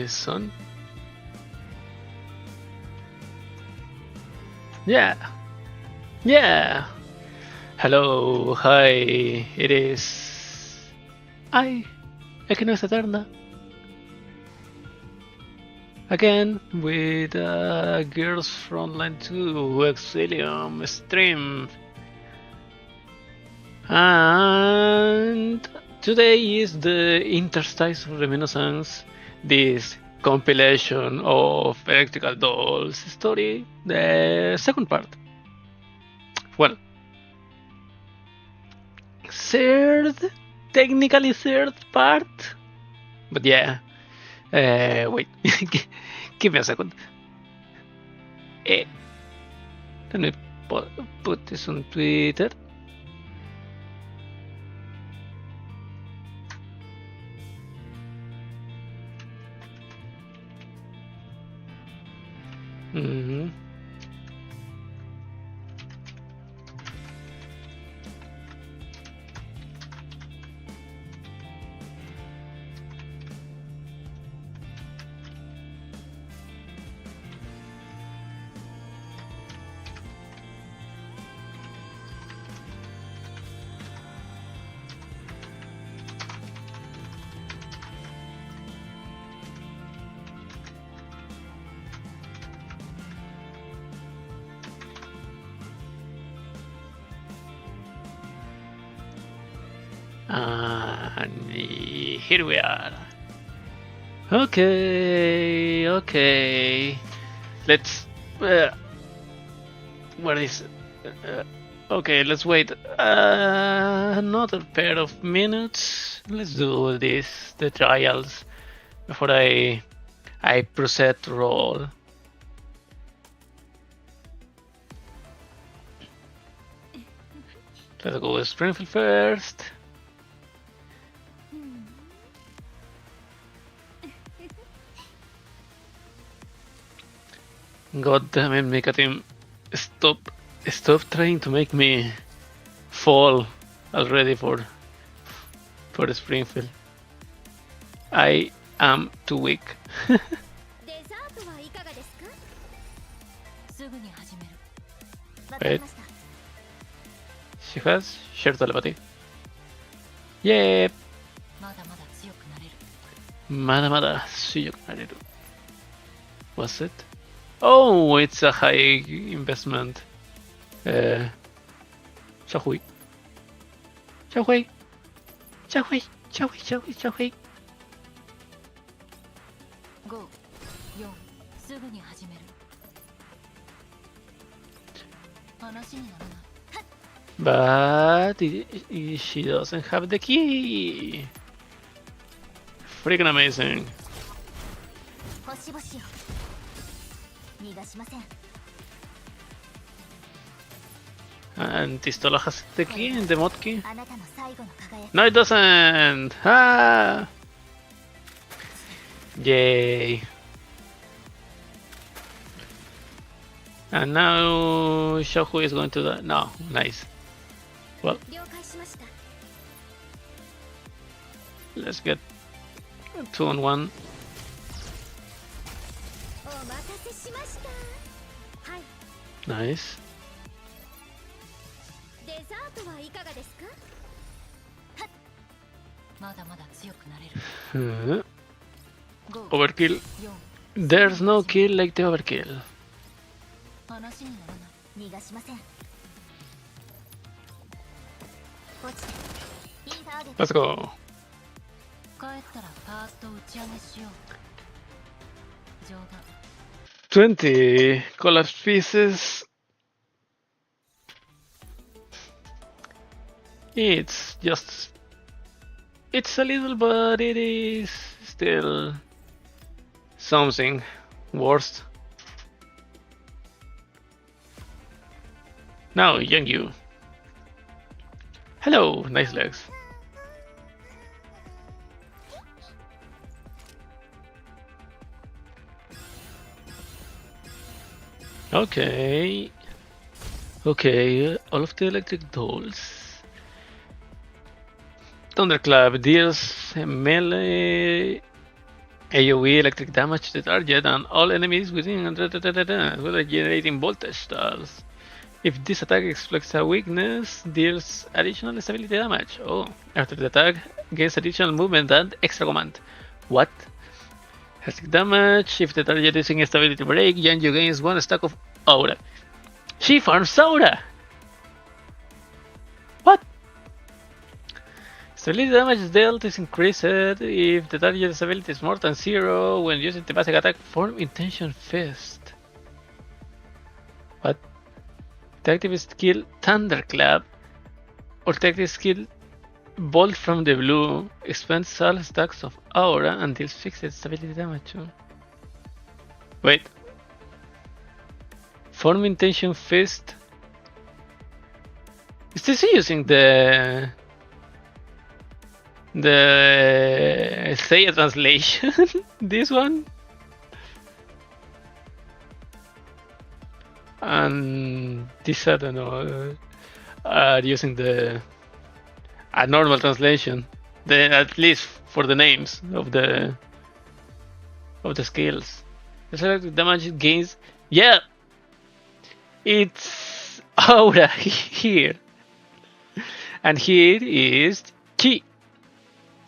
Son. Yeah. Yeah. Hello. Hi. It is. Es que no es eterna. Again with Girls Frontline 2 Exilium stream. And today is the Interstice of Reminiscence, this compilation of Electrical Dolls story, the second part. Well, technically third part, but yeah. Wait, give me a second. Let me put this on Twitter. And here we are. Okay. Let's. Where is? Okay, let's wait another pair of minutes. Let's do this, the trials, before I proceed to roll. Let's go with Springfield first. God damn it, Mecha Team. Stop trying to make me fall already for Springfield. I am too weak. Wait. She has shared telepathy. Yep. Mada tsuyoku nareru. Was it? Oh, it's a high investment. Shahui. But she doesn't have the key. Freaking amazing. And Tistola has the key, the mod key. No, it doesn't! Ah! Yay! And now Shaohu is going to die. No, nice. Well, let's get 2-on-1. Nice. Overkill. There's no kill like the overkill. Let's go. 20 color pieces. It's a little, but it is still something worst. Now, young you. Hello, nice legs. Okay, all of the electric dolls. Thunderclap deals melee AoE electric damage to the target and all enemies within without generating voltage stars. If this attack exploits a weakness, deals additional stability damage. Oh, after the attack, gains additional movement and extra command. What? Electric damage. If the target is in stability break, Yanju gains 1 stack of aura. She farms aura! What? Stability damage dealt is increased if the target's stability is more than 0 when using the basic attack Form Intention Fist. What? The active skill Thunderclap or the active skill Bolt from the Blue expends all stacks of aura and deals fixed stability damage. Wait. Form Intention Fist. Is this using the Seiya translation? This one? And this, I don't know, using a normal translation, at least for the names of the skills. The selected damage gains, yeah, it's aura here, and here is Chi.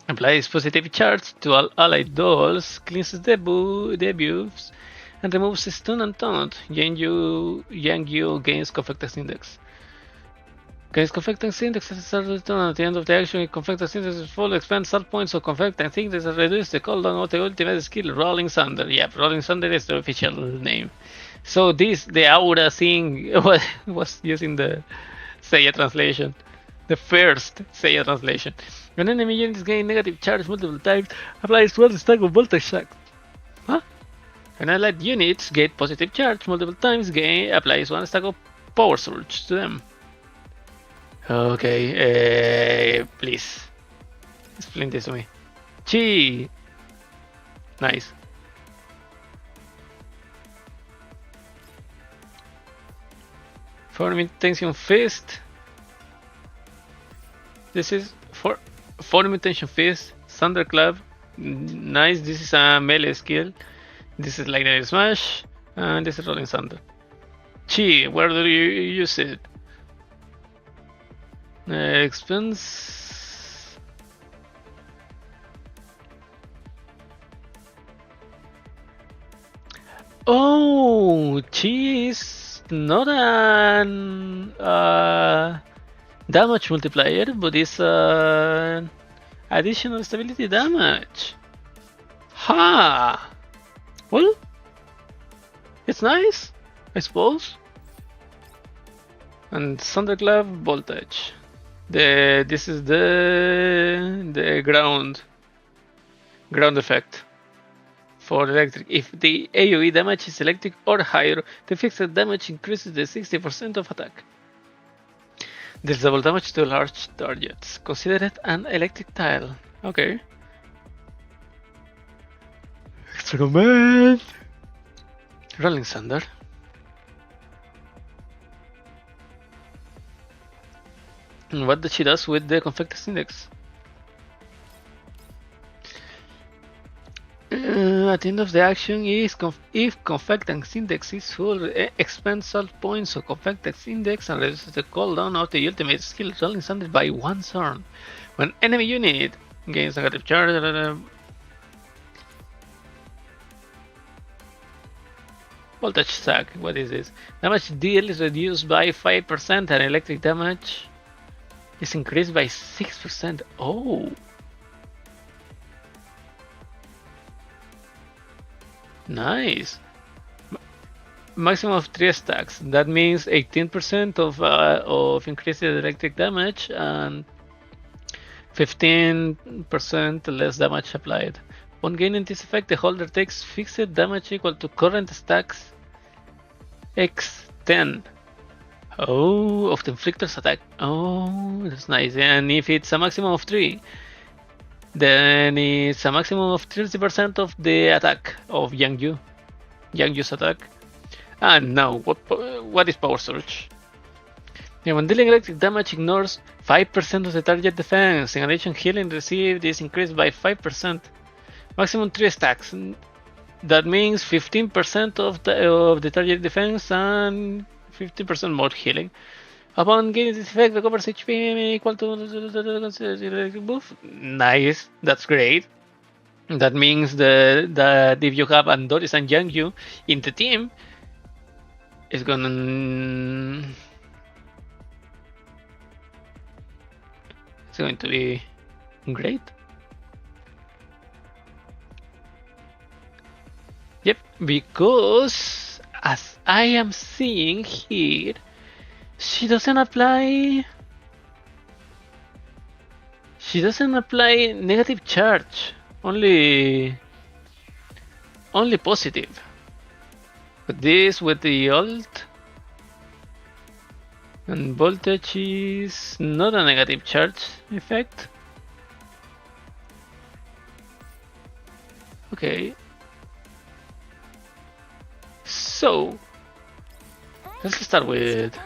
Applies positive charge to all allied dolls, cleanses debuffs, and removes stun and taunt. Yangyu gains Confectance Index. Gains Confectance Index at the start of the turn. At the end of the action, Confectance Index is full, expands all points of Confectance Index and reduces the cooldown of the ultimate skill, Rolling Thunder. Yep, Rolling Thunder is the official name. So the aura thing was using the Seiya translation. The first Seiya translation. When enemy units gain negative charge multiple times, applies 1 stack of voltage shock. Huh? When allied units get positive charge multiple times, applies 1 stack of power surge to them. Okay, please explain this to me. Chi. Nice. Form Intention Fist. This is for Form Intention Fist, Thunderclap. Nice, this is a melee skill. This is like the Smash, and this is Rolling Thunder. Chi, where do you use it? Expense. Oh, Chi is not an damage multiplier, but it's additional stability damage. Ha! Well, it's nice, I suppose. And Thunderclap voltage. This is the ground effect for electric. If the AoE damage is electric or higher, the fixed damage increases the 60% of attack. There's double damage to large targets. Consider it an electric tile. Okay. Extra command. Rolling Thunder. And what does she does with the Confectance Index? At the end of the action, if Confectance Index is full, expands all points of Confectance Index and reduces the cooldown of the ultimate skill Rolling Thunder by 1 turn. When enemy unit gains negative charge, voltage stack. What is this? Damage deal is reduced by 5% and electric damage is increased by 6%. Oh. Nice. Maximum of 3 stacks. That means 18% of increased electric damage and 15% less damage applied. On gaining this effect, the holder takes fixed damage equal to current stacks x10. Oh, of the inflictor's attack. Oh, that's nice. And if it's a maximum of 3, then it's a maximum of 30% of the attack of Yangyu's attack. And now, what is Power Surge? Yeah, when dealing electric damage, ignores 5% of the target defense. In addition, healing received is increased by 5%. Maximum 3 stacks. That means 15% of the target defense and 15% more healing. Upon gaining this effect, recovers HP equal to buff. Nice, that's great. That means that if you have Andoris and Yangyu in the team, it's going to be great. Yep, because as I am seeing here, she doesn't apply negative charge, only positive. But this with the ult and voltage is not a negative charge effect. Okay. So let's start with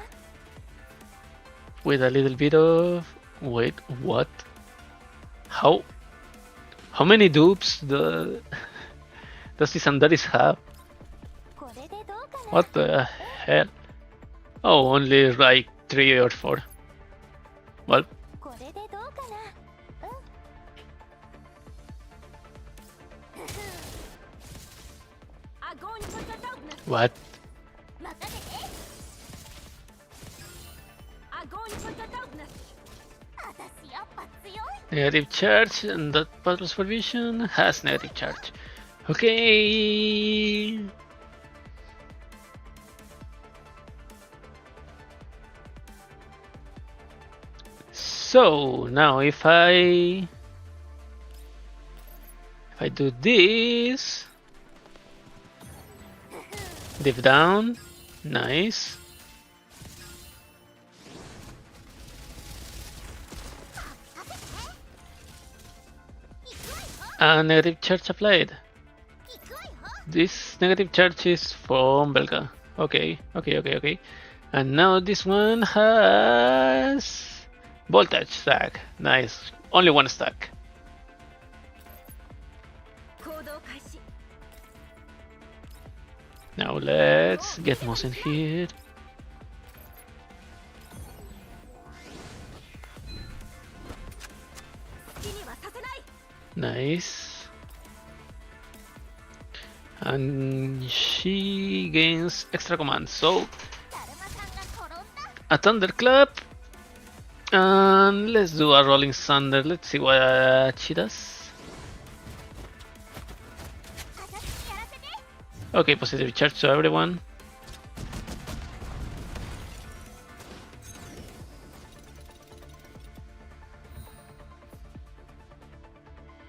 a little bit of wait, what? How many dupes does this Andaris have? What the hell? Oh, only like 3 or 4. Well, what? Negative charge, and that battle's provision has negative charge. Okay. So now if I do this, div down, nice. And negative charge applied. This negative charge is from Belka. Okay. And now this one has voltage stack. Nice. Only 1 stack. Now let's get Moss in here. Nice. And she gains extra commands. So a thunderclap. And let's do a rolling thunder. Let's see what she does. Okay, positive charge to everyone.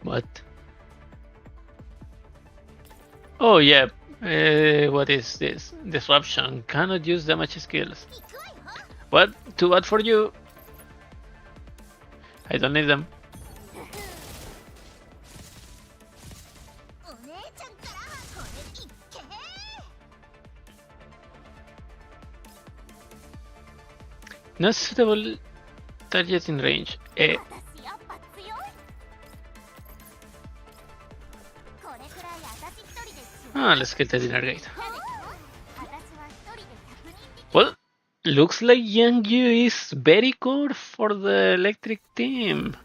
What? Oh yeah. What is this? Disruption. Cannot use damage skills. What? Too bad for you. I don't need them. Not suitable target in range. Let's get the dinner gate. Well, looks like Yangyu is very good for the electric team.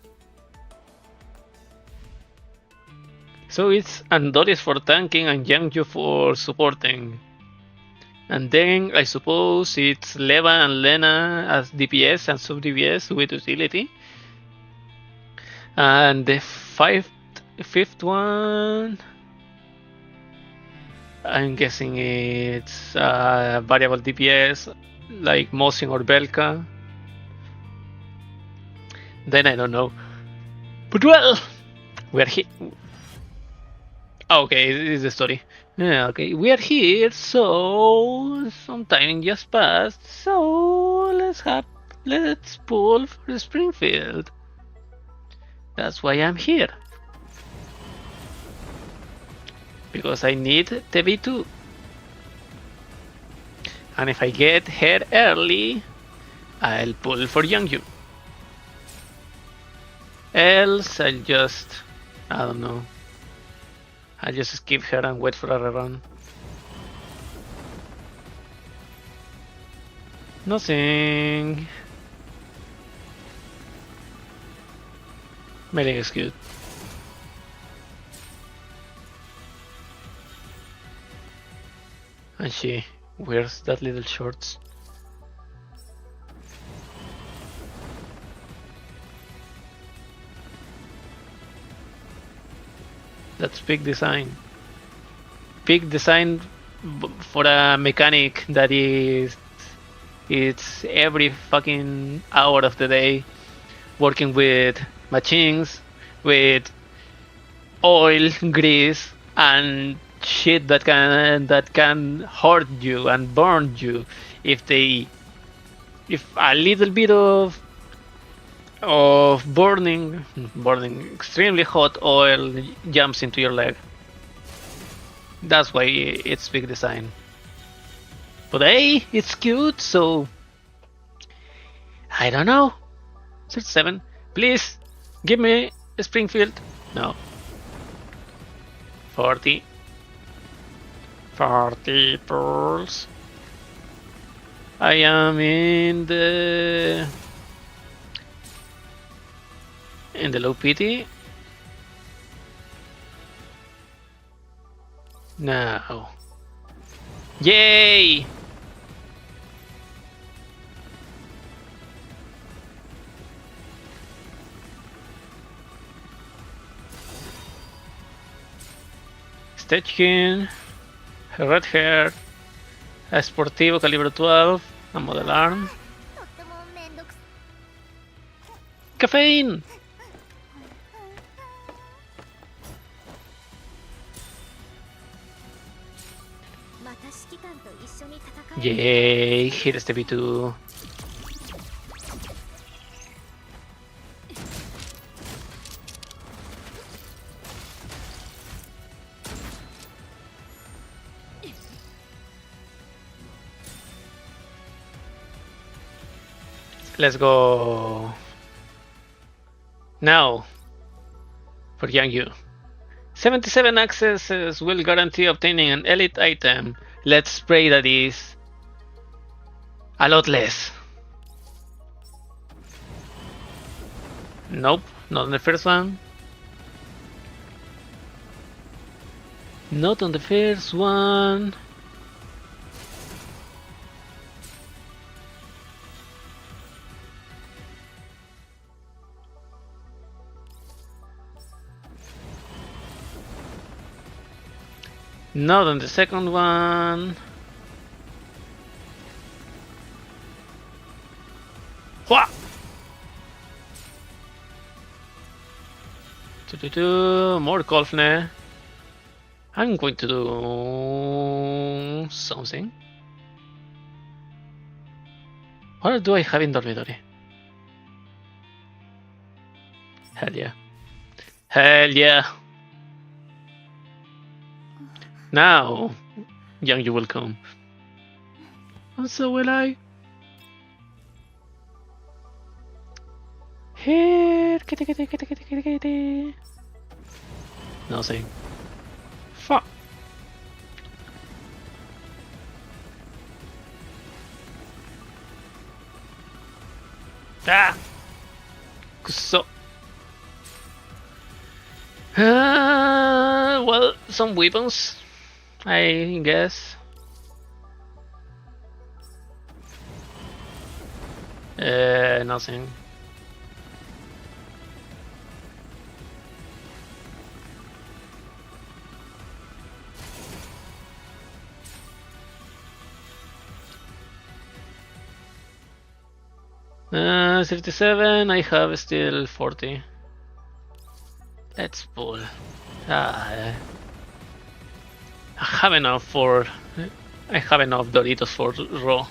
So it's Andoris for tanking and Yangyu for supporting. And then I suppose it's Leva and Lena as DPS and sub DPS with utility. And the fifth one, I'm guessing it's variable DPS like Mosin or Belka. Then I don't know. But well, we're here. Okay, this is the story. Yeah, okay, we are here, so some time just passed. So let's pull for Springfield. That's why I'm here. Because I need the V2. And if I get here early, I'll pull for Yangyu. Else, I don't know. I'll just skip her and wait for a rerun. Nothing. Melee is good. And she wears that little shorts. That's big design. Big design for a mechanic that is it's every fucking hour of the day working with machines, with oil, grease, and shit that can hurt you and burn you if a little bit of burning extremely hot oil jumps into your leg. That's why it's big design. But hey, it's cute, so I don't know. 37, please give me a Springfield. No. 40 pearls. I am in the low PT. No. Yay! Stitchkin, red hair, esportivo calibre 12, a model arm. Caffeine! Yay, here's the V2. Let's go. Now, for Yang Yu. 77 accesses will guarantee obtaining an elite item. Let's pray that is a lot less. Nope, not on the first one. Not on the first one. Not on the second one. Wha! More Kolfne. I'm going to do something. What do I have in dormitory? Hell yeah. Hell yeah. Now, Young, you will come. And so will I. Here. Nothing. Fuck. Ah. So. Well, some weapons, I guess. Nothing. Uh, 37, I have still 40. Let's pull. I have enough Doritos for raw.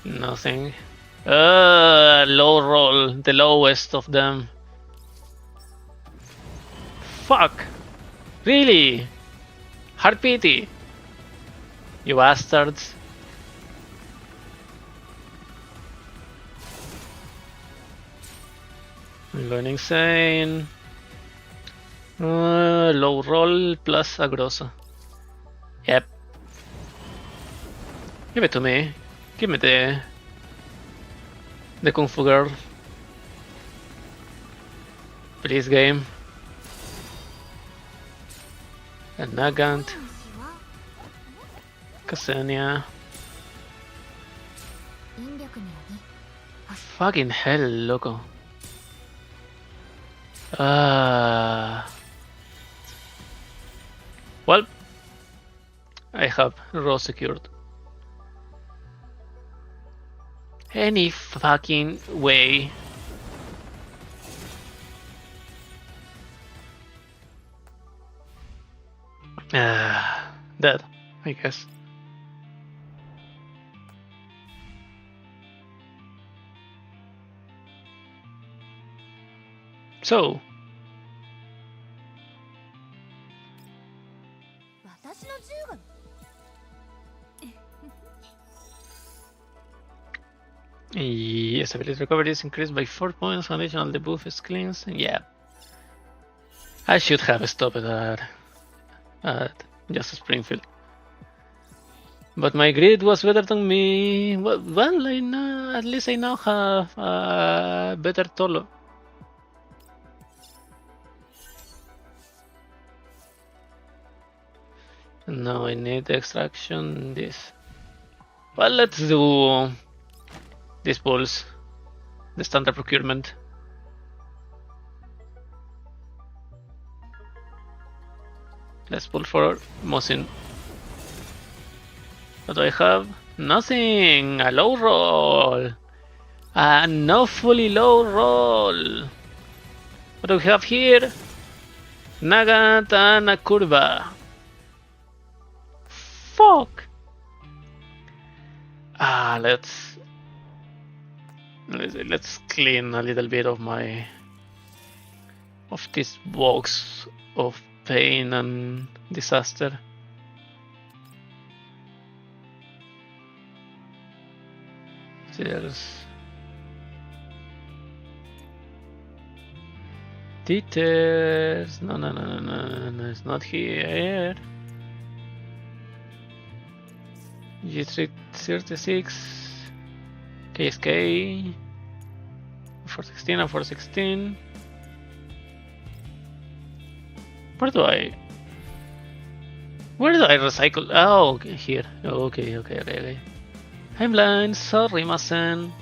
Nothing. Low roll, the lowest of them. Fuck! Really? Hard pity. You bastards. I'm going insane. Low roll plus agrosa. Yep. Give it to me. Give me the Kung Fu Girl. Please, game. And Nagant. Ksenia. Fucking hell, loco. Well, I have Raw secured. Any fucking way. Dead, I guess. So, yes, ability recovery is increased by 4 points. Additional debuff is cleansed. Yeah, I should have stopped at just Springfield. But my grid was better than me. Well, I know, at least I now have a better Tolo. Now I need extraction. This. Well, let's do these pulls. The standard procurement. Let's pull for Mosin. What do I have? Nothing! A low roll! An awfully low roll! What do we have here? Nagant and a curva. Fuck! Let's clean a little bit of this box of pain and disaster. There's details. No, it's not here. G36, KSK, 416 and 416. Where do I recycle? Oh, okay, here. Okay. I'm blind, sorry, Masen.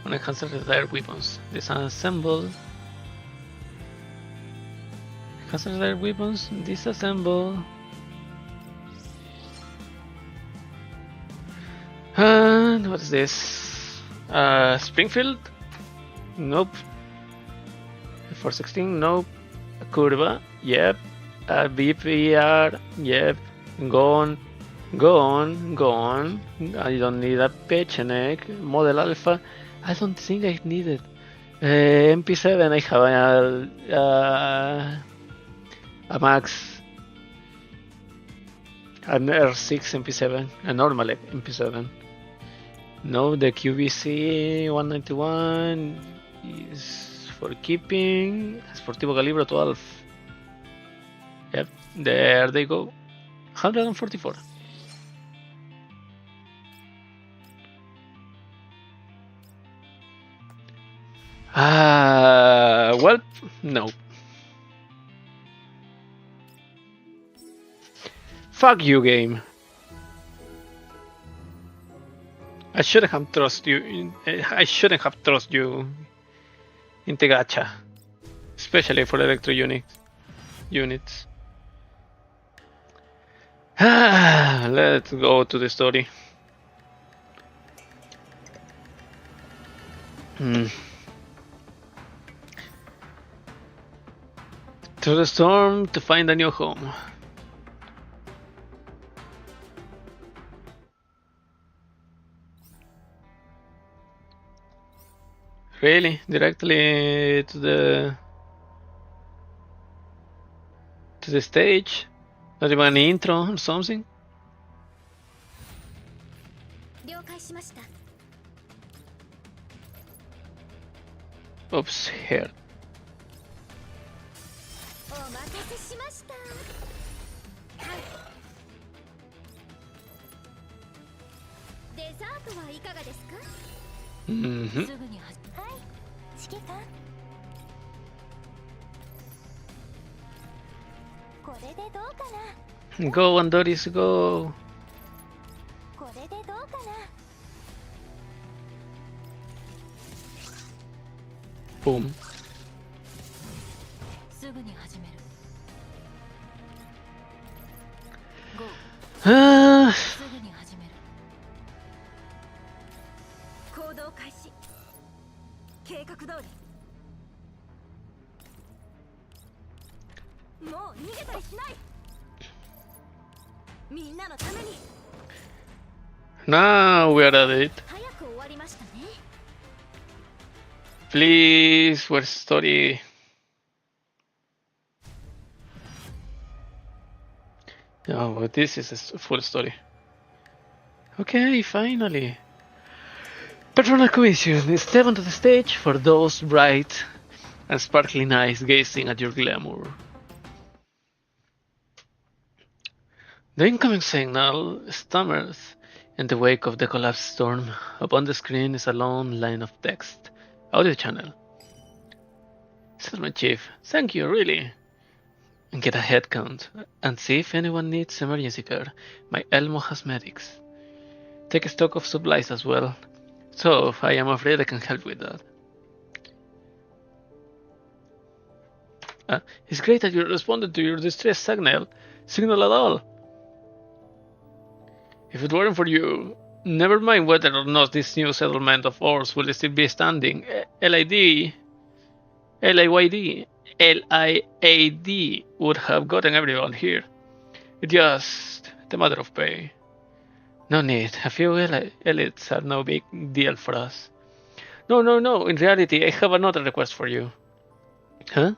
Enhancer desired weapons. Disassemble. Enhancer desired weapons. Disassemble. And what is this? Springfield? Nope. 416? Nope. A curva? Yep. A BPR? Yep. Gone. I don't need a Pechenek. Model Alpha? I don't think I need it. MP7, I have a Max. An R6 MP7. A normal MP7. No, the QBC 191 is for keeping. Sportivo Calibro 12. Yep, there they go. 144. Well, no. Fuck you, game. I shouldn't have trusted you. I shouldn't have trusted you into Gacha, especially for electro units. Let's go to the story. To the storm to find a new home. Really? Directly to the stage? Not even an intro or something? Oops, here. Mm-hmm. Go, Andoris, go! Boom. Ah. Now we're at it. Please, where's the story? Oh, but this is a full story. Okay, finally. Patronal Commission, step onto the stage for those bright and sparkling eyes gazing at your glamour. The incoming signal stammers in the wake of the collapsed storm. Upon the screen is a long line of text. Audio channel. Settlement Chief, thank you, really. And get a head count and see if anyone needs emergency care. My Elmo has medics. Take stock of supplies as well. So, I am afraid I can help with that. It's great that you responded to your distress signal at all. If it weren't for you, never mind whether or not this new settlement of ours will still be standing. LID would have gotten everyone here. It's just a matter of pay. No need. A few elites are no big deal for us. No. In reality, I have another request for you. Huh?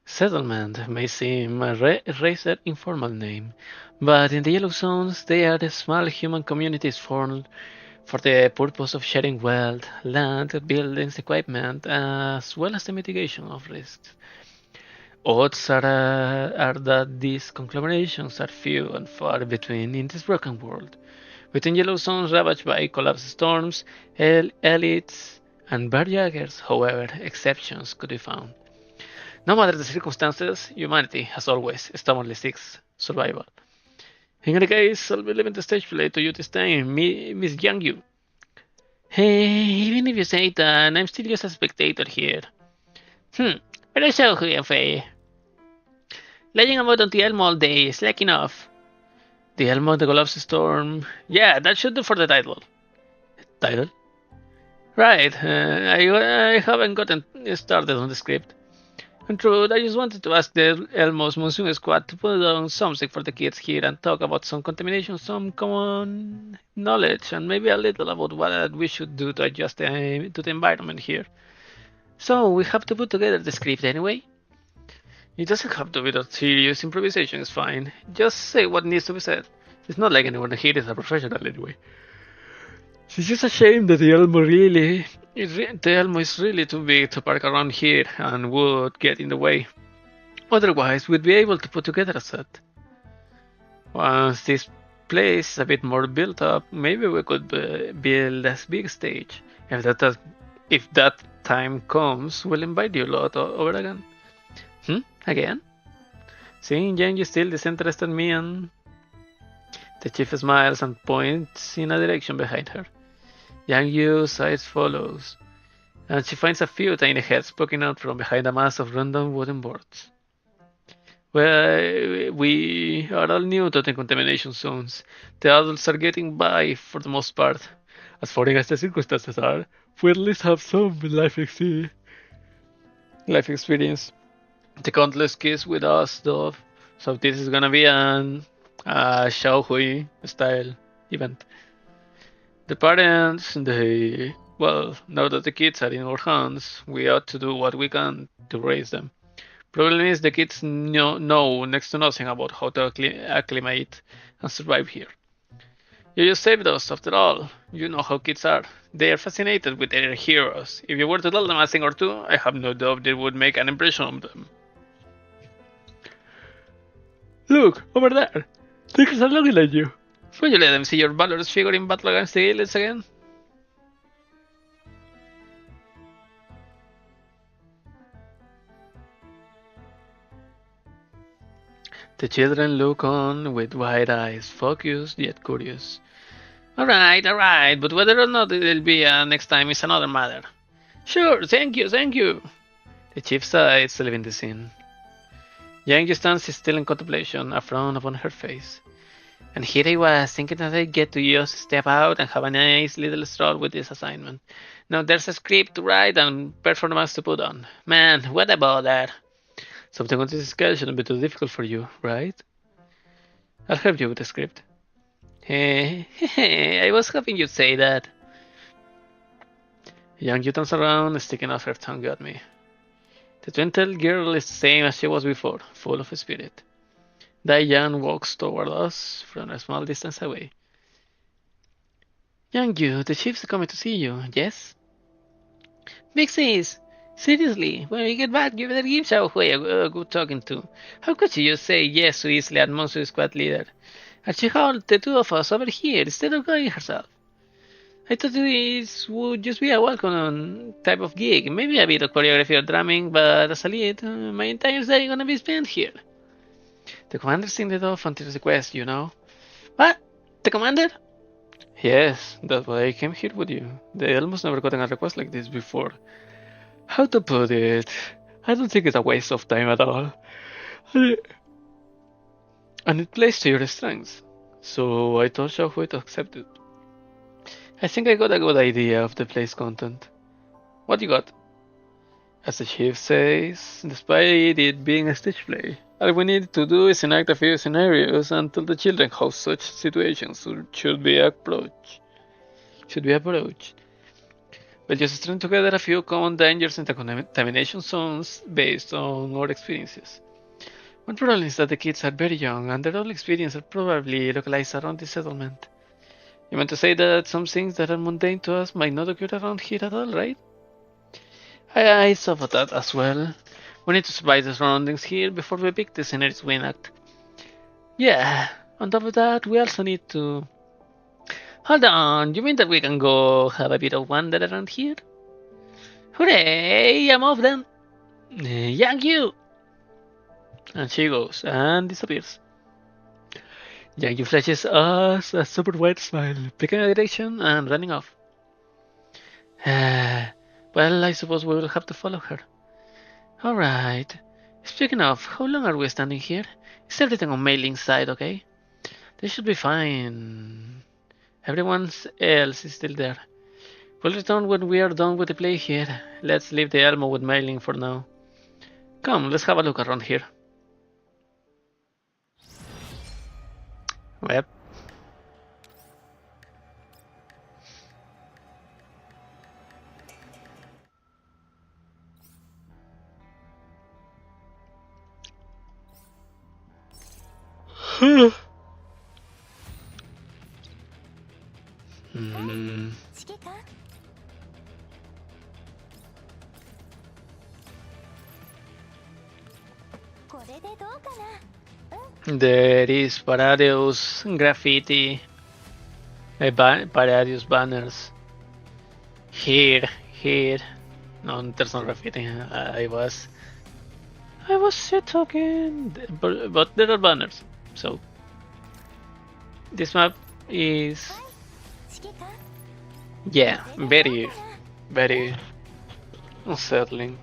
Settlement may seem a rather informal name, but in the Yellow Zones they are the small human communities formed for the purpose of sharing wealth, land, buildings, equipment, as well as the mitigation of risks. Odds are that these conglomerations are few and far between in this broken world. Within Yellow Zones ravaged by collapsed storms, elites, and barjaggers, however, exceptions could be found. No matter the circumstances, humanity, as always, stubbornly seeks survival. In any case, I'll be leaving the stage play to you this time, Miss Yang. Hey, even if you say that, I'm still just a spectator here. But I saw GFA. Laying about on the Elmo all day is like enough. The Elmo, the collapse storm. Yeah, that should do for the title. Title? Right, I haven't gotten started on the script. And true, I just wanted to ask the Elmo's Monsoon Squad to put on something for the kids here and talk about some contamination, some common knowledge, and maybe a little about what we should do to adjust to the environment here. So we have to put together the script anyway. It doesn't have to be that serious. Improvisation is fine. Just say what needs to be said. It's not like anyone here is a professional anyway. It's just a shame that the Elmo is really too big to park around here and would get in the way. Otherwise, we'd be able to put together a set. Once this place is a bit more built up, maybe we could build a big stage. If that time comes, we'll invite you lot over again. Again? Seeing Genji still disinterested me and... The chief smiles and points in a direction behind her. Yang Yu's eyes follows, and she finds a few tiny heads poking out from behind a mass of random wooden boards. Well, we are all new to the contamination zones. The adults are getting by for the most part. As foreign as the circumstances are, we at least have some life experience. The countless kids with us, though, so this is gonna be an Xiaohui style event. The parents, now that the kids are in our hands, we ought to do what we can to raise them. Problem is the kids know next to nothing about how to acclimate and survive here. You just saved us, after all. You know how kids are. They are fascinated with their heroes. If you were to tell them a thing or two, I have no doubt they would make an impression on them. Look, over there! They are looking at you! Will you let them see your valorous figure in battle against the aliens again? The children look on with wide eyes, focused yet curious. Alright, but whether or not it'll be next time is another matter. Sure, thank you. The chief sighs, leaving the scene. Yang stands still in contemplation, a frown upon her face. And here I was, thinking that I'd get to just step out and have a nice little stroll with this assignment. Now there's a script to write and performance to put on. Man, what about that? Something on this scale shouldn't be too difficult for you, right? I'll help you with the script. I was hoping you'd say that. Yang Yu turns around, sticking out her tongue at me. The twin-tailed girl is the same as she was before, full of spirit. Dai Yan walks toward us from a small distance away. Yang Yu, the chief's coming to see you, yes? Big sis! Seriously, when we get back, you better give Xiao Hui a good talking to. How could she just say yes so easily at Monster Squad leader? And she hauled the two of us over here instead of going herself. I thought this would just be a welcome type of gig, maybe a bit of choreography or drumming, but as a lead, my entire day gonna be spent here. The commander seemed off until the request, you know. What? The commander? Yes, that's why I came here with you. They almost never gotten a request like this before. How to put it? I don't think it's a waste of time at all. And it plays to your strengths. So I told Xiaohui to accept it. I think I got a good idea of the play's content. What you got? As the chief says, despite it being a stage play, all we need to do is enact a few scenarios and tell the children how such situations should be approached. We'll just string together a few common dangers and contamination zones based on our experiences. One problem is that the kids are very young and their only experience are probably localized around the settlement. You meant to say that some things that are mundane to us might not occur around here at all, right? I thought of that as well. We need to survive the surroundings here before we pick the scenarios we enact. Yeah, on top of that, we also need to... Hold on, you mean that we can go have a bit of wander around here? Hooray, I'm off then! Yang Yu! And she goes and disappears. Yang Yu flashes us a super wide smile, picking a direction and running off. Well, I suppose we will have to follow her. Alright. Speaking of, how long are we standing here? Is everything on Mailing's side, okay? They should be fine. Everyone else is still there. We'll return when we are done with the play here. Let's leave the Elmo with Mailing for now. Come, let's have a look around here. Yep. There is Paradius graffiti, Paradius banners. Here. No, there's no graffiti. I was shit talking, but there are banners. So this map is, yeah, very unsettling.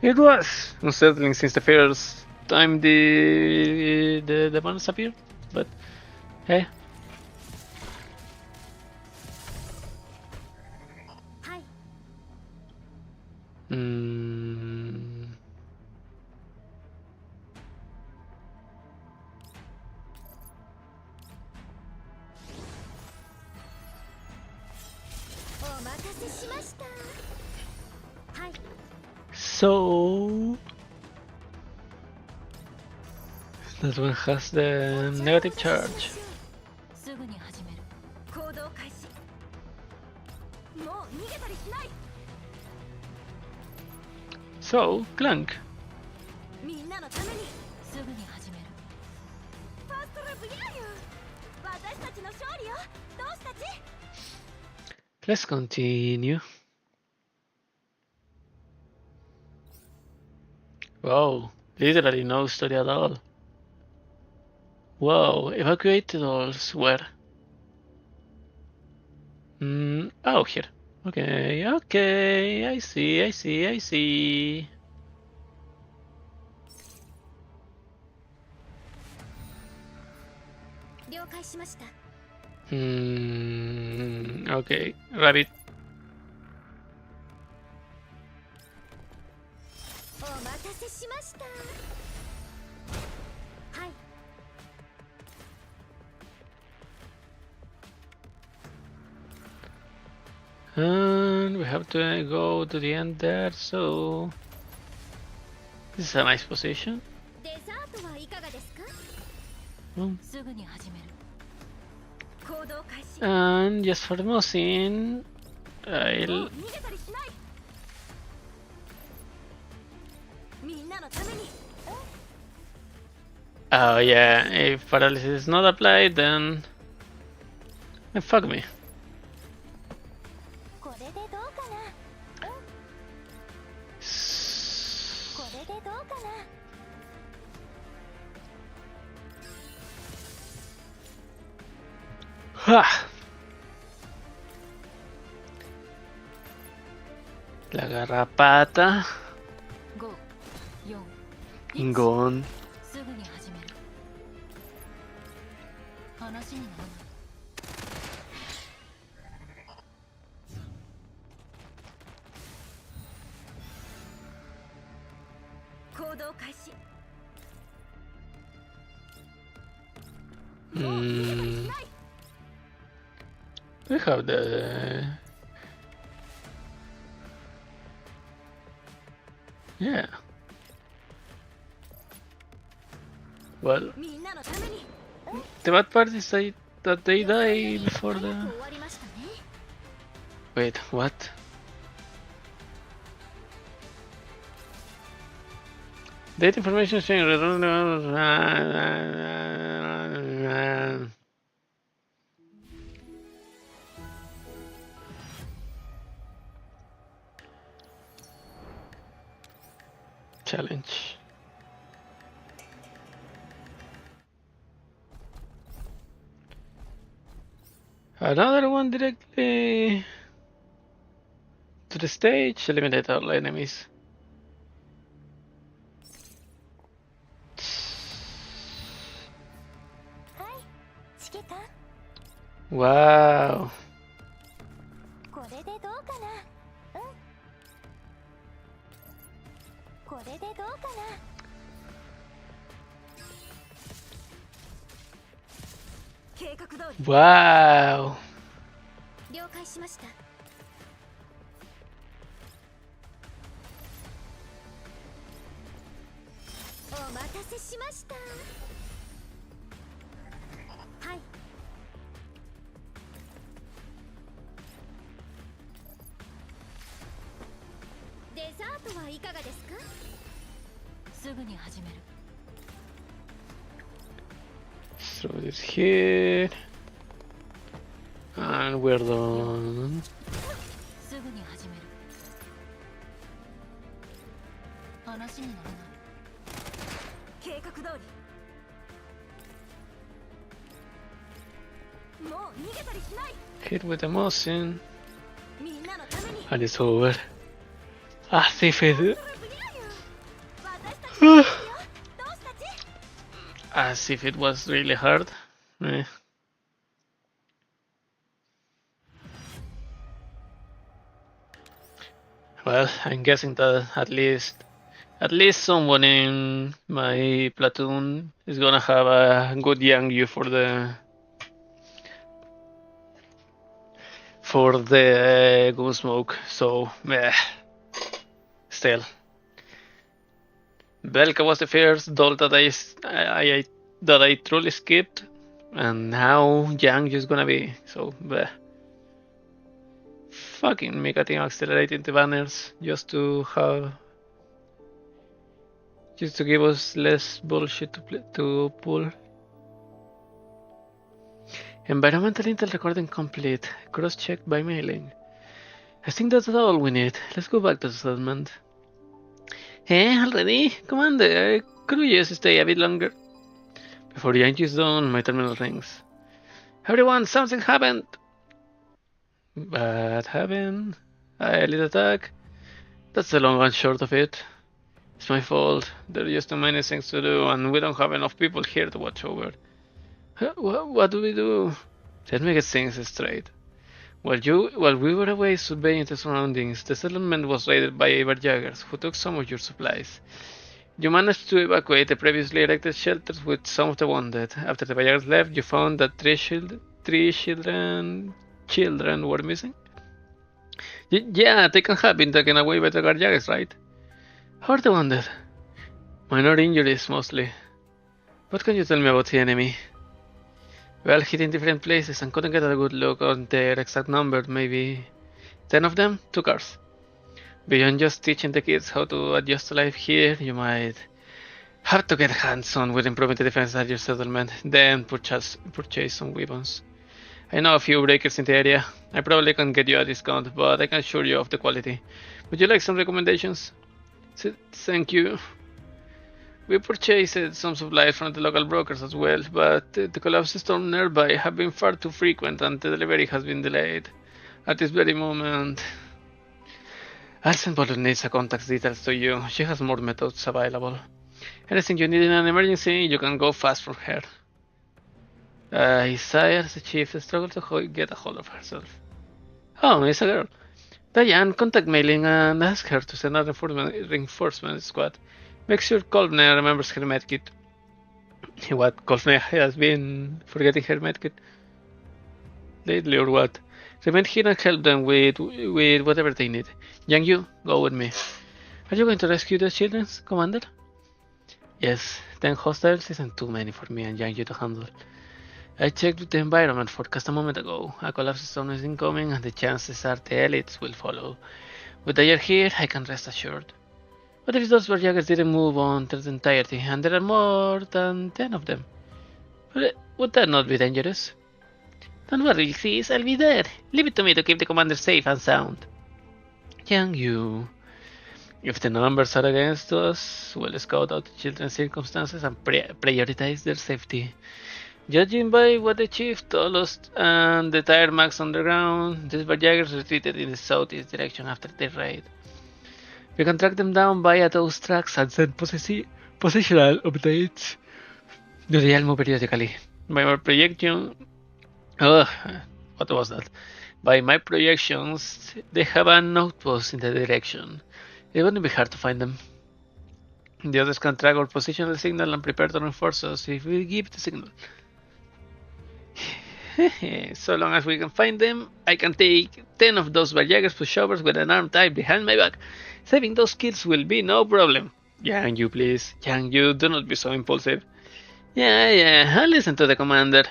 It was unsettling since the first time the banners appeared, but hey. So that one has the negative charge. So, Clank. Let's continue. Wow, literally no story at all. Wow, evacuated dolls where? Oh, here. Okay, okay, I see. Okay, rabbit. And we have to go to the end there, so this is a nice position. And just for the Mosin, I'll... Oh yeah, if paralysis is not applied, then fuck me. La garrapata. Gone. We have the... Yeah. Well, the bad part is that they die before the... Wait, what? Data information sharing. Challenge. Another one directly to the stage. Eliminate all enemies. Wow. Wow. Throw this here. And we're done. Hit with the Mosin. And it's over. As if it... As if it was really hard. Well, I'm guessing that at least someone in my platoon is gonna have a good Yangyu for the Gunsmoke. So, still. Belka was the first doll that I truly skipped, and now Yang is gonna be so. Fucking Mega Team accelerating the banners just to have Just to give us less bullshit to pull. Environmental intel recording complete. Cross-checked by mailing. I think that's all we need. Let's go back to the settlement. Already? Commander, could we just stay a bit longer? Before the engine is done, my terminal rings. Everyone, something happened! What happened? I lead attack? That's the long and short of it. It's my fault. There are just too many things to do, and we don't have enough people here to watch over. What do we do? Let me get things straight. While we were away surveying the surroundings, the settlement was raided by Everjaggers, who took some of your supplies. You managed to evacuate the previously erected shelters with some of the wounded. After the Everjaggers left, you found that three children were missing. Yeah, they can have been taken away by the Everjaggers, right? How are the wounded? Minor injuries, mostly. What can you tell me about the enemy? Well, hit in different places and couldn't get a good look on their exact number, maybe 10 of them? 2 cars. Beyond just teaching the kids how to adjust to life here, you might have to get hands-on with improving the defense at your settlement, then purchase some weapons. I know a few breakers in the area. I probably can't get you a discount, but I can assure you of the quality. Would you like some recommendations? Thank you. We purchased some supplies from the local brokers as well, but the collapse storm nearby have been far too frequent and the delivery has been delayed. At this very moment, I'll send Bolognese contact details to you. She has more methods available. Anything you need in an emergency, you can go fast from her. Isaiah, the chief, struggles to get a hold of herself. Oh, it's a girl. Diane, contact Mailing and ask her to send a reinforcement squad. Make sure Kolbner remembers her medkit. What? Kolbner has been forgetting her medkit lately, or what? Remain here and help them with whatever they need. Yang Yu, go with me. Are you going to rescue the children, Commander? Yes, 10 hostiles isn't too many for me and Yang Yu to handle. I checked the environment forecast a moment ago. A collapse storm is incoming and the chances are the elites will follow. With they are here, I can rest assured. What if those Warjaggers didn't move on to the entirety, and there are more than 10 of them? Would that not be dangerous? Don't worry, Chris, I'll be there. Leave it to me to keep the commander safe and sound. Yang Yu. If the numbers are against us, we'll scout out the children's circumstances and prioritize their safety. Judging by what the chief told us and the tire marks on the ground, these Warjaggers retreated in the southeast direction after the raid. We can track them down via those tracks and send positional updates to the Elmo periodically. By my projection, what was that? By my projections, they have an outpost in the direction. It wouldn't be hard to find them. The others can track our positional signal and prepare to reinforce us if we give the signal. So long as we can find them, I can take 10 of those Warjaggers pushovers with an arm tied behind my back. Saving those kids will be no problem. Yang Yu, please. Yang Yu, do not be so impulsive. Yeah, I'll listen to the commander.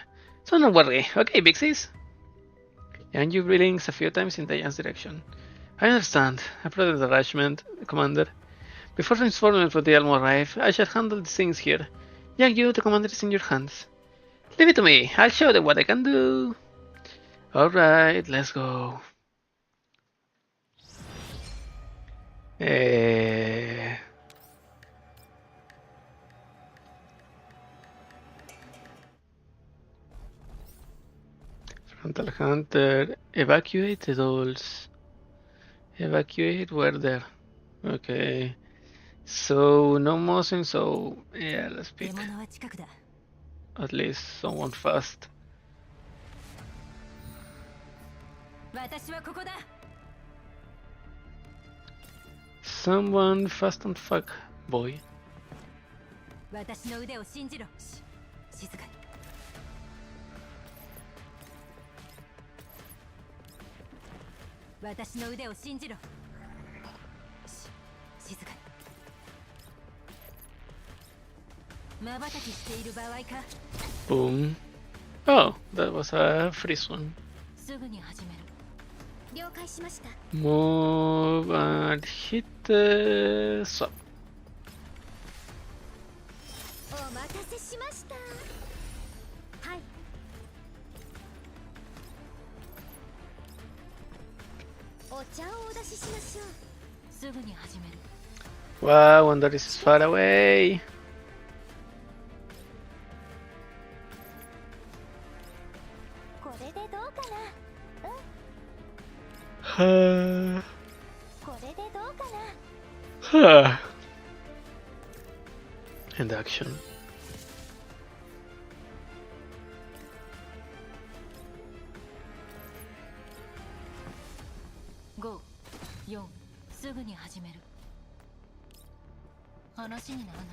So don't worry, okay, Bixies? Yang Yu blinks a few times in Diane's direction. I understand. I brought the arrangement, Commander. Before transforming for the Elmo arrive, I shall handle the things here. Yang Yu, the commander is in your hands. Leave it to me. I'll show them what I can do. Alright, let's go. Frontal Hunter. Evacuate the dolls. Evacuate where there. Okay. So, no motion, so yeah, let's pick at least someone fast. Someone fast and fuck, boy. Boom. Oh, that was a freeze one. Move and hit the swap. Wow, Wonder is far away. End action. Go. 4. すぐに始める。話にならな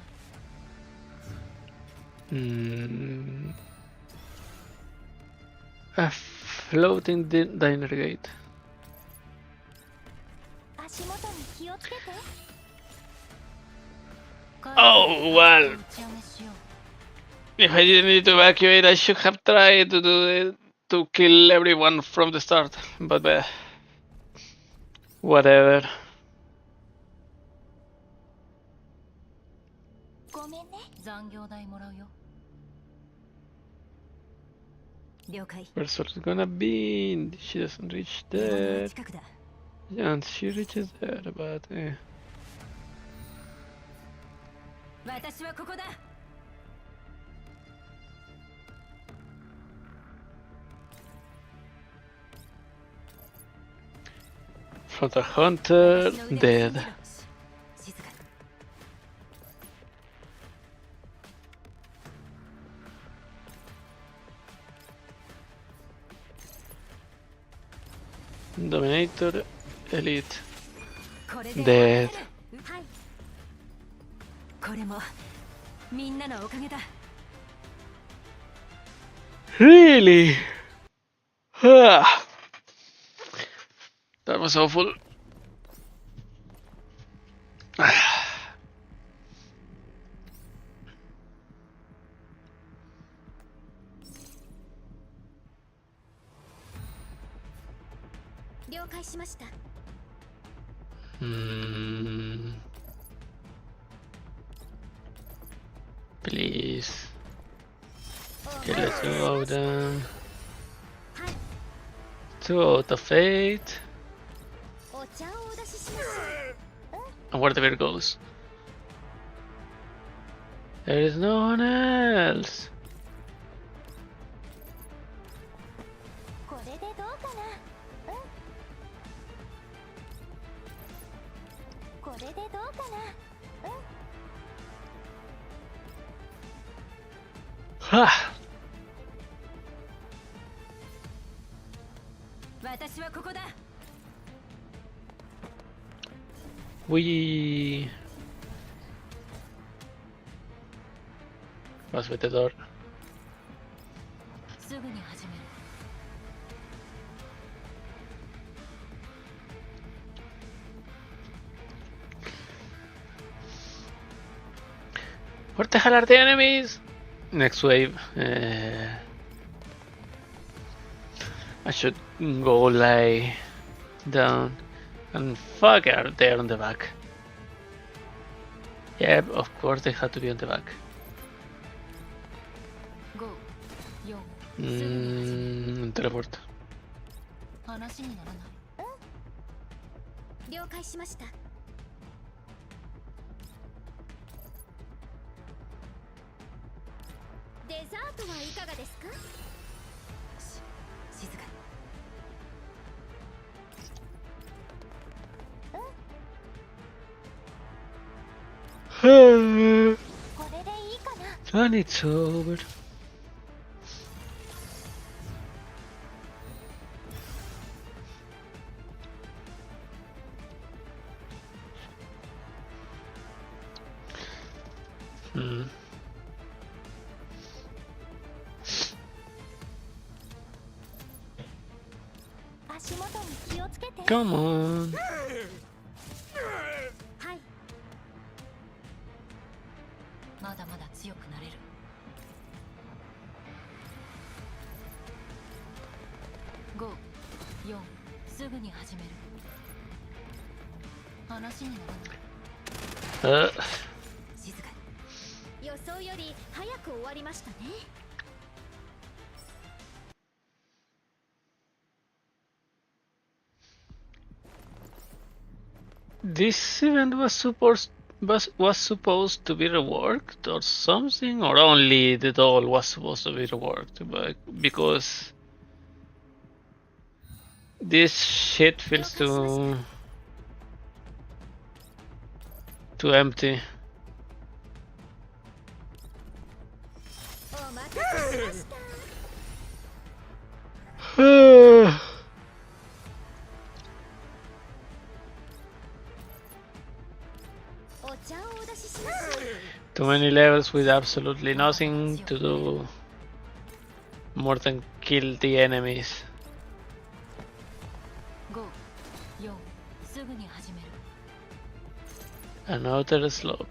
い。A floating diner gate. Oh well. If I didn't need to evacuate, I should have tried to do it to kill everyone from the start. But whatever. ごめんね。残業代もらうよ。了解。 Where's what's gonna be? She doesn't reach there. And she reaches there, but 私はここだ。from the hunter dead. Dominator Elite dead. これもみんなのおかげだ。 Really? That was awful. Please. Okay, let's go down. To out of fate. And where the bear goes. There is no one else. Ha! 私はここだ。 We Vas with the door. すぐに始める。 Where the hell are the enemies? Next wave. I should go lie down. And fuck, are they on the back? Yeah, of course they had to be on the back. 5、4、teleport. 話にならない。了解しました。デザートはいかがですか？静かに。 And it's over. Come on. まだまだ強くなれる。5、4、すぐに始める。話にならない。静かに。This event was supposed to be reworked or something, or only the doll was supposed to be reworked, but because this shit feels too empty. Too many levels with absolutely nothing to do more than kill the enemies. 5、4、すぐに始める。 Another slope.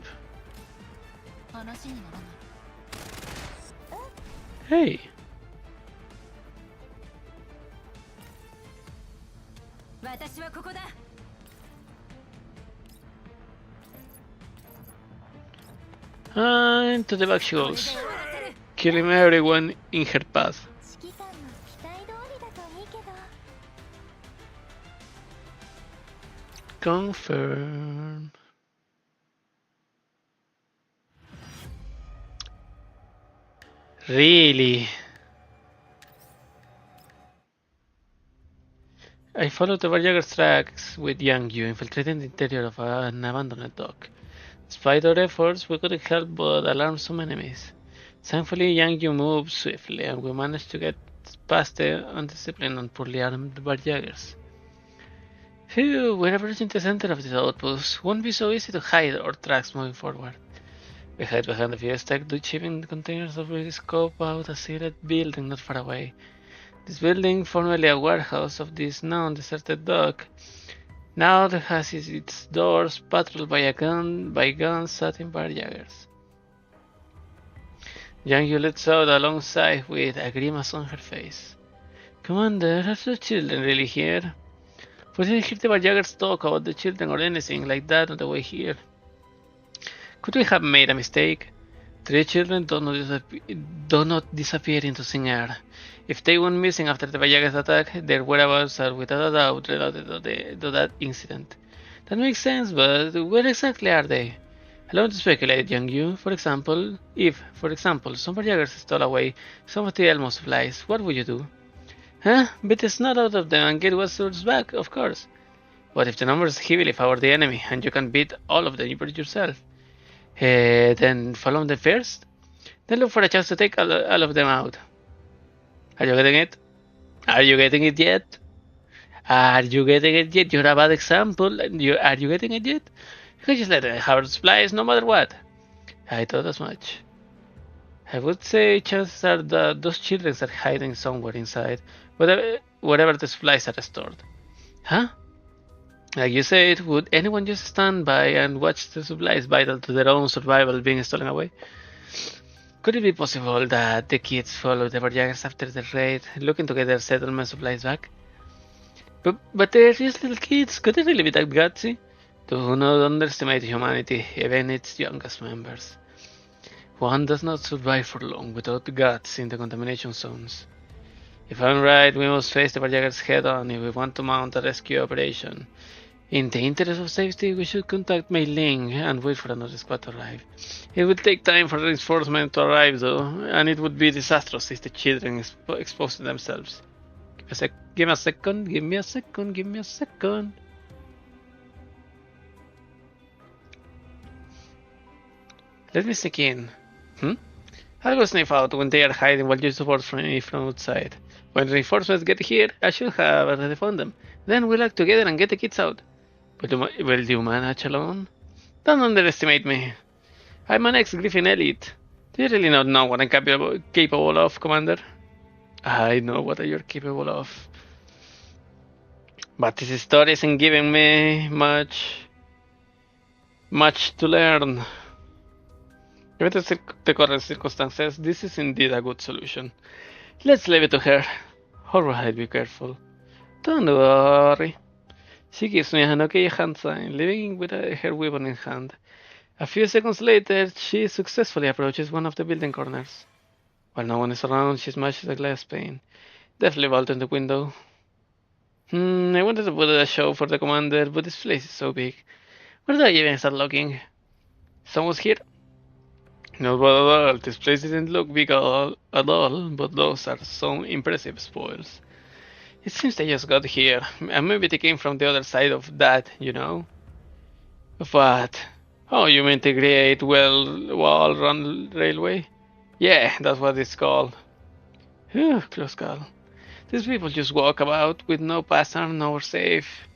話にならない。 Hey. 私はここだ。 Into the back she goes, killing everyone in her path. Confirm. Really? I followed the Varjager's tracks with Yang Yu, infiltrating the interior of an abandoned dock. Despite our efforts, we couldn't help but alarm some enemies. Thankfully, Yang Yu moved swiftly, and we managed to get past the undisciplined and poorly armed Varjagers. Phew, we're approaching the center of the outpost. Won't be so easy to hide our tracks moving forward. We hide behind a few stacked shipping containers as we scope out a sealed building not far away. This building, formerly a warehouse of this now deserted dock, now has its doors patrolled by guns shot in Varjagers. Yang Yu lets out alongside with a grimace on her face. Commander, are the children really here? We didn't hear the Varjagers talk about the children or anything like that on the way here. Could we have made a mistake? 3 children do not disappear into thin air. If they went missing after the Varjagers attack, their whereabouts are without a doubt related to that incident. That makes sense, but where exactly are they? Allow me to speculate, Yang Yu. For example, if, some Varjagers stole away some of the Elmo supplies, what would you do? Huh? Beat the snot out of them and get what's yours back, of course. What if the numbers heavily favor the enemy and you can beat all of them yourself? Then follow them first? Then look for a chance to take all of them out. Are you getting it? Are you getting it yet? Are you getting it yet? You're a bad example. Are you getting it yet? You can just let them have supplies no matter what. I thought as much. I would say chances are that those children are hiding somewhere inside, wherever the supplies are stored. Huh? Like you said, would anyone just stand by and watch the supplies vital to their own survival being stolen away? Could it be possible that the kids followed the Varjagers after the raid, looking to get their settlement supplies back? But they're just little kids. Could they really be that gutsy? Do not underestimate humanity, even its youngest members. One does not survive for long without guts in the contamination zones. If I'm right, we must face the Varjagers head on if we want to mount a rescue operation. In the interest of safety, we should contact Mei Ling and wait for another squad to arrive. It will take time for reinforcements to arrive though, and it would be disastrous if the children exposed themselves. Give me a second. Let me sneak in. I'll go sniff out when they are hiding while you support me from outside. When reinforcements get here, I should have already found them. Then we'll act together and get the kids out. But will you manage alone? Don't underestimate me. I'm an ex-Griffin elite. Do you really not know what I'm capable of, Commander? I know what you're capable of. But this story isn't giving me much to learn. Given the current circumstances, this is indeed a good solution. Let's leave it to her. Alright, be careful. Don't worry. She gives me an okay hand sign, leaving with her weapon in hand. A few seconds later, she successfully approaches one of the building corners. While no one is around, she smashes a glass pane, deftly vaulting the window. I wanted to put a show for the commander, but this place is so big. Where do I even start looking? Someone's here? No, but at all. This place didn't look big at all, but those are some impressive spoils. It seems they just got here, and maybe they came from the other side of that, you know? Of what? Oh, you mean the Great Wall Run Railway? Yeah, that's what it's called. Phew, close call. These people just walk about with no pattern, nowhere safe.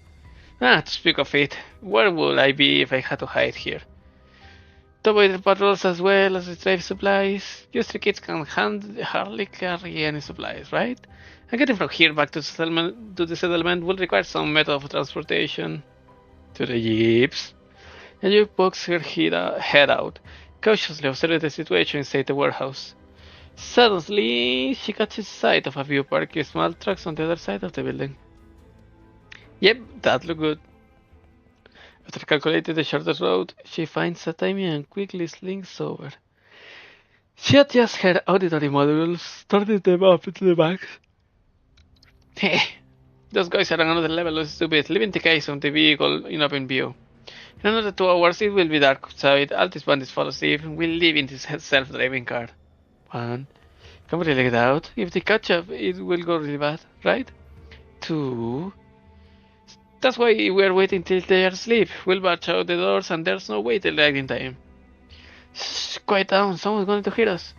To speak of it, where would I be if I had to hide here? To avoid the patrols as well as retrieve supplies. You three kids can hardly carry any supplies, right? And getting from here back to the settlement will require some method of transportation. To the jeeps. And you pokes her head out, cautiously observing the situation inside the warehouse. Suddenly, she catches sight of a few parked small trucks on the other side of the building. Yep, that looked good. After calculating the shortest road, she finds a timing and quickly slinks over. She adjusts her auditory modules, turning them up to the max. Heh, those guys are another level of stupid, leaving the case of the vehicle in open view. In another 2 hours, it will be dark outside. All these bandits fall asleep. We'll live in this self-driving car. 1. Can we really get out? If they catch up, it will go really bad, right? 2. That's why we're waiting till they are asleep. We'll barge out the doors and there's no way till driving time. Shh, quiet down, someone's going to hear us.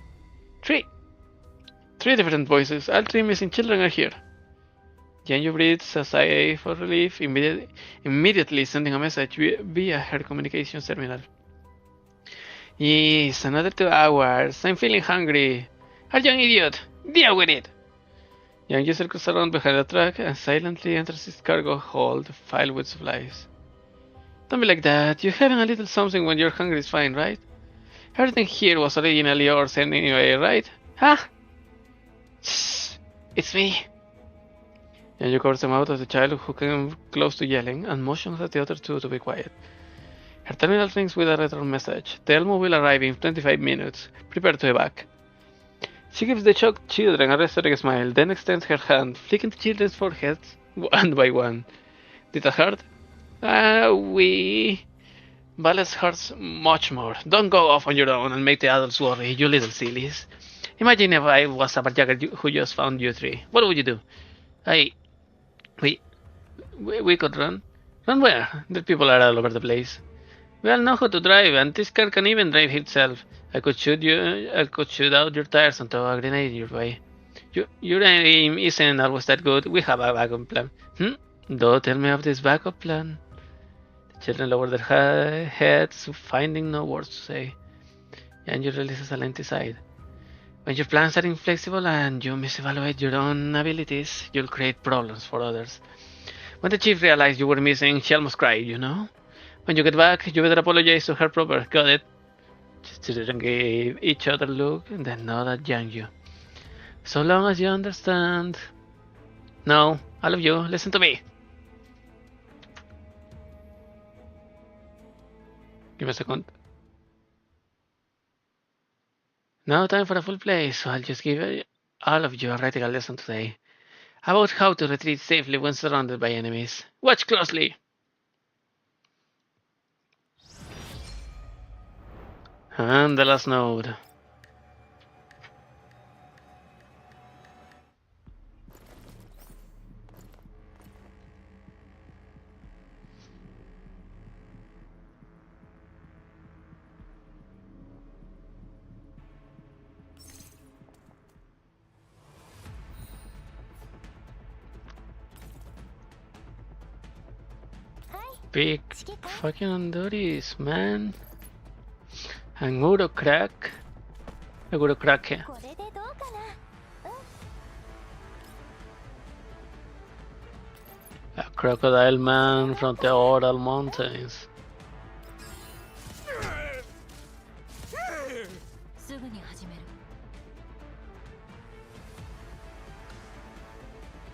3. 3 different voices. All 3 missing children are here. Janju breathes a sigh for relief, immediately sending a message via her communications terminal. Yes, another 2 hours. I'm feeling hungry. A young idiot! Deal with it! Janju circles around behind the truck and silently enters his cargo hold filled with supplies. Don't be like that. You're having a little something when you're hungry is fine, right? Everything here was originally yours anyway, right? Huh? Shh! It's me! Janju covers the mouth of the child who came close to yelling and motions at the other 2 to be quiet. Her terminal rings with a return message. The Elmo will arrive in 25 minutes. Prepare to evac. She gives the shocked children a reassuring smile, then extends her hand, flicking the children's foreheads one by one. Did that hurt? Balance hurts much more. Don't go off on your own and make the adults worry, you little sillies. Imagine if I was a barjacker who just found you 3. What would you do? We could run. Run where? The people are all over the place. We all know how to drive, and this car can even drive itself. I could shoot out your tires and throw a grenade your way. Your aim isn't always that good. We have a backup plan. Don't tell me of this backup plan. The children lower their heads, finding no words to say. And you releases a lengthy sigh. When your plans are inflexible and you misevaluate your own abilities, you'll create problems for others. When the chief realized you were missing, she almost cried, you know? When you get back, you better apologize to her proper. Got it? Children gave each other a look and then nodded at Janju. So long as you understand. No, all of you, listen to me. Give me a second. No time for a full play, so I'll just give all of you a radical lesson today. About how to retreat safely when surrounded by enemies. Watch closely! And the last node. Big fucking Honduras, man. Anguro crack. Anguro crack. A crocodile man from the Oral Mountains.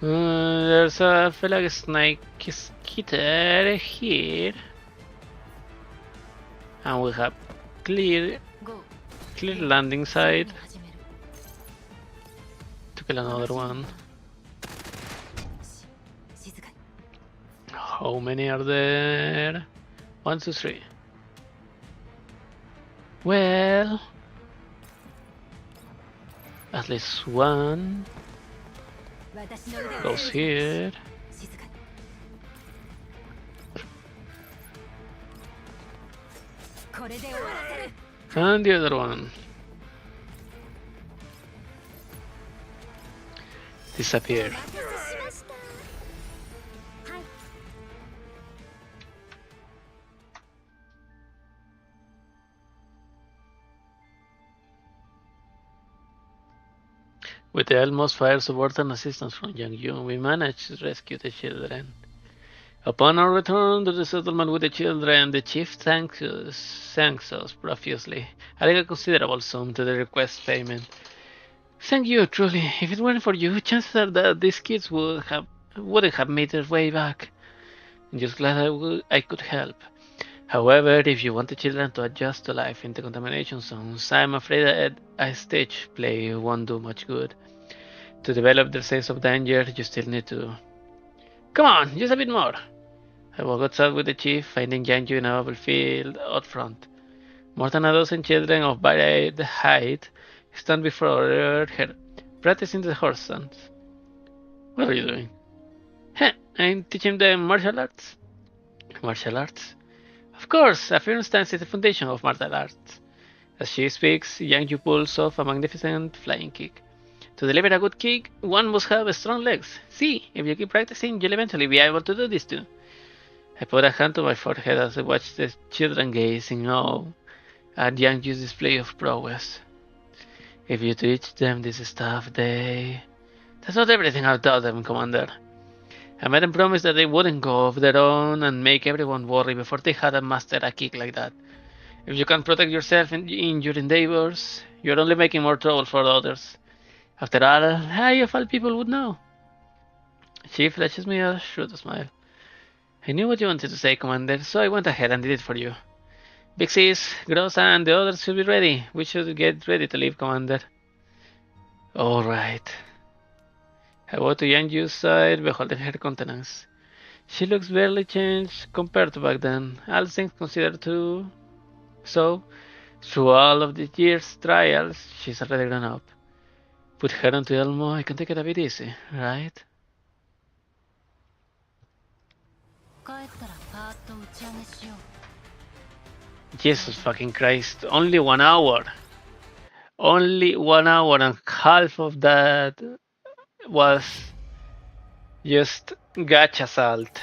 There's a feel snake skitter here. And we have clear 5 landing すぐ side に始める to kill another one. 静かに How many are there? 1, 2, 3. Well, at least one 私の腕を goes here. 静かにこれで終わらせる And the other one disappear. お待たせしましたはい With the utmost fire support and assistance from Yang Yu, we managed to rescue the children. Upon our return to the settlement with the children, the chief thanked us profusely, adding a considerable sum to the request payment. Thank you, truly. If it weren't for you, chances are that these kids wouldn't have made their way back. I'm just glad I could help. However, if you want the children to adjust to life in the contamination zones, I'm afraid that a stage play won't do much good. To develop their sense of danger, you still need to... Come on, just a bit more! I walked outside with the chief, finding Yanju in a battlefield out front. More than a dozen children of varied height stand before her, practicing the horse stance. What are you doing? Heh, I'm teaching them martial arts. Martial arts? Of course, a firm stance is the foundation of martial arts. As she speaks, Yang Yu pulls off a magnificent flying kick. To deliver a good kick, one must have strong legs. See, if you keep practicing, you'll eventually be able to do this too. I put a hand to my forehead as I watched the children gaze in awe at Yang Yu's display of prowess. If you teach them this stuff, That's not everything I've taught them, Commander. I made them promise that they wouldn't go off their own and make everyone worry before they had mastered a kick like that. If you can't protect yourself in your endeavors, you're only making more trouble for others. After all, how of all people would know? She flashes me a shrewd smile. I knew what you wanted to say, Commander, so I went ahead and did it for you. Big Sis, Gross, and the others should be ready. We should get ready to leave, Commander. Alright. I walked to Yanju's side, beholding her countenance. She looks barely changed compared to back then, all things considered too. So, through all of the years' trials, she's already grown up. Put her onto Elmo, I can take it a bit easy, right? 帰ったらパーッと打ち上げしよう Jesus fucking Christ, only 1 hour. Only 1 hour and half of that was just gacha salt.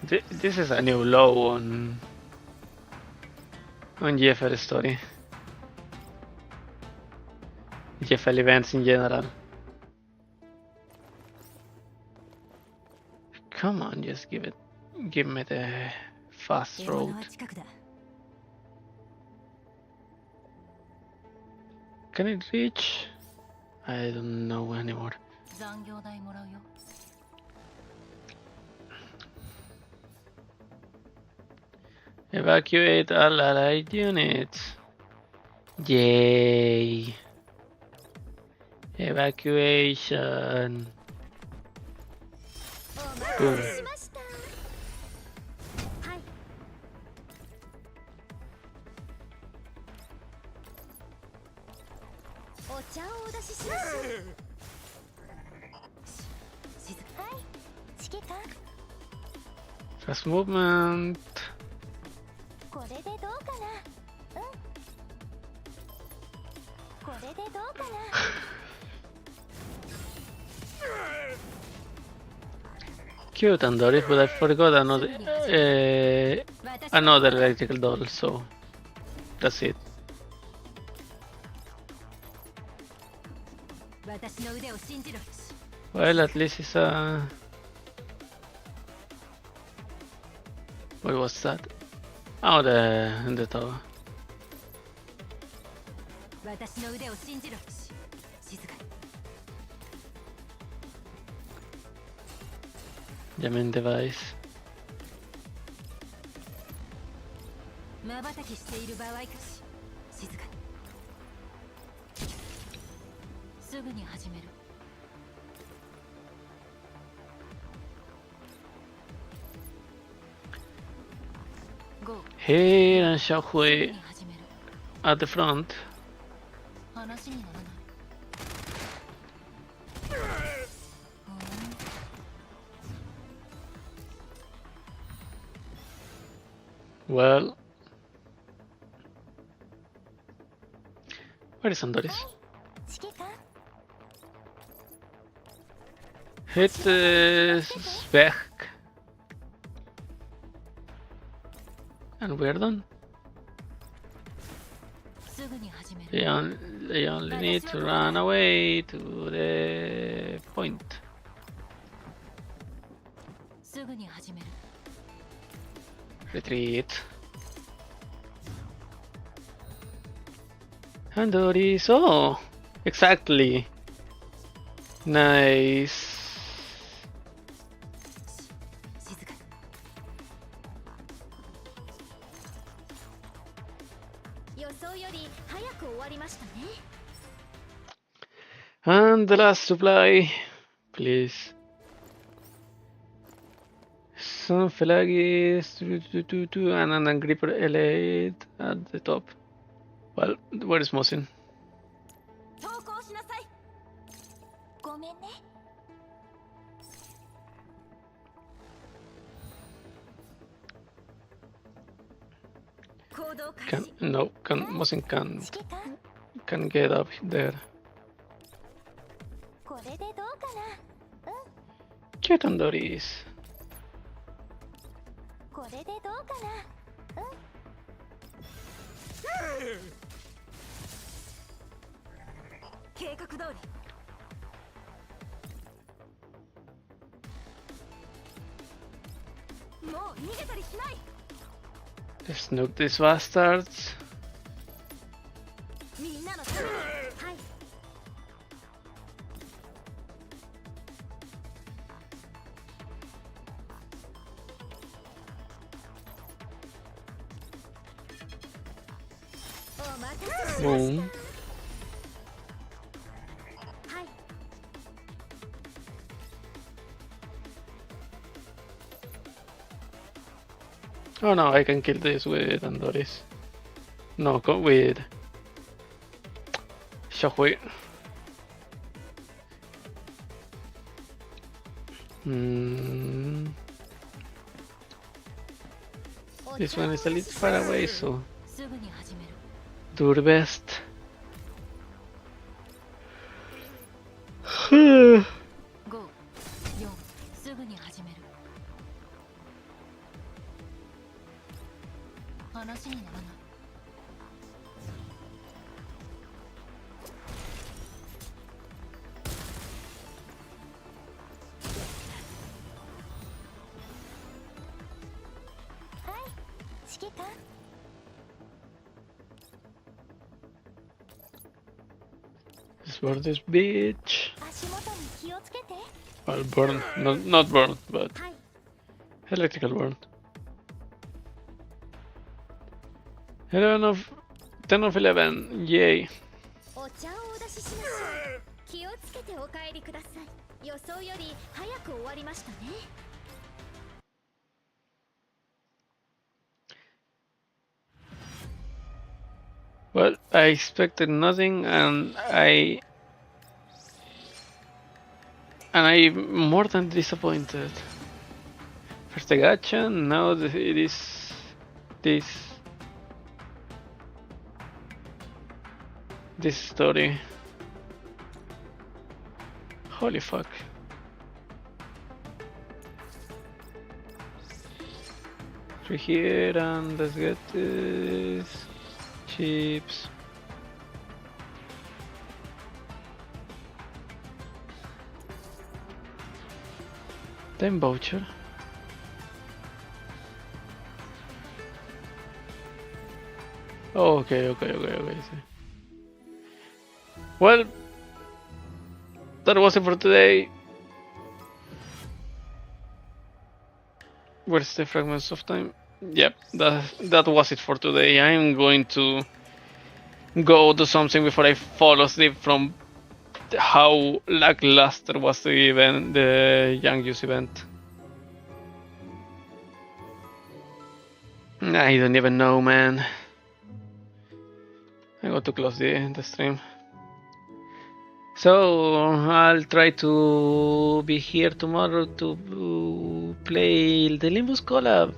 This is a new low on GFL story. GFL events in general. Come on, just give me the fast road. 獲物は近くだ Can it reach? I don't know anymore. 残業代もらうよ Evacuate all allied units. Yay. Evacuation. お待た Boom. せしましたはいお茶をお出ししましょう静かはい指揮官 Fast movement. これでどうかなうんこれでどうかな Cute and Doris, but I forgot another electrical doll, so that's it. 私の腕を信じろ Well, at least it's a... What was that? Oh, the tower. 私の腕を信じろ静かに Jamming device. まばたきしている場合かし静かにすぐに始める Go Here and Xiaohui すぐに始める at the front. 話にならない Well, where is Andoris? 指揮官 Hit Svech. And we're done. すぐに始める They only need to run away to the point. すぐに始める Retreat. Andoris. Oh, exactly. Nice. 静かに予想より早く終わりましたね And the last supply, please. Some Felagis, and an Agripper Elite at the top. Well, where is Mosin? 投降しなさいごめんね 行動開始 No, Mosin 指揮官 can get up there. これでどうかな Get Andoris. これでどうかな計画通りもう逃げたりしない Let's nuke these bastards. みんなのためにはいお待たせしました Boom. はい Oh no, I can kill this with Andoris. No, go with Shockwave. This one is a little far away, so すぐに始める do the best. 5、4すぐに始める話にならないはい指揮官 Let's burn this bitch. 足元に気をつけて Well, burn. Not burn, but はい electrical burn. 10 of 11. Yay. お茶をお出ししましょう気をつけてお帰りください予想より早く終わりましたね Well, I expected nothing, and I'm more than disappointed. First the gacha, now it is this story. Holy fuck. Through here, and let's get this chips. Then voucher. Oh, okay. See. Well, that was it for today. Where's the fragments of time? Yep, that was it for today. I'm going to go do something before I fall asleep from how lackluster was the event, the Young Youth event. I don't even know, man. I got to close the stream. So I'll try to be here tomorrow to play the Limbus collab.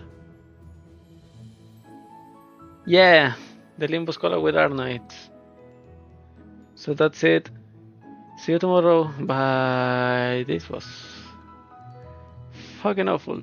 Yeah, the Limbus collab with Arnoid. So that's it. See you tomorrow. Bye. This was fucking awful.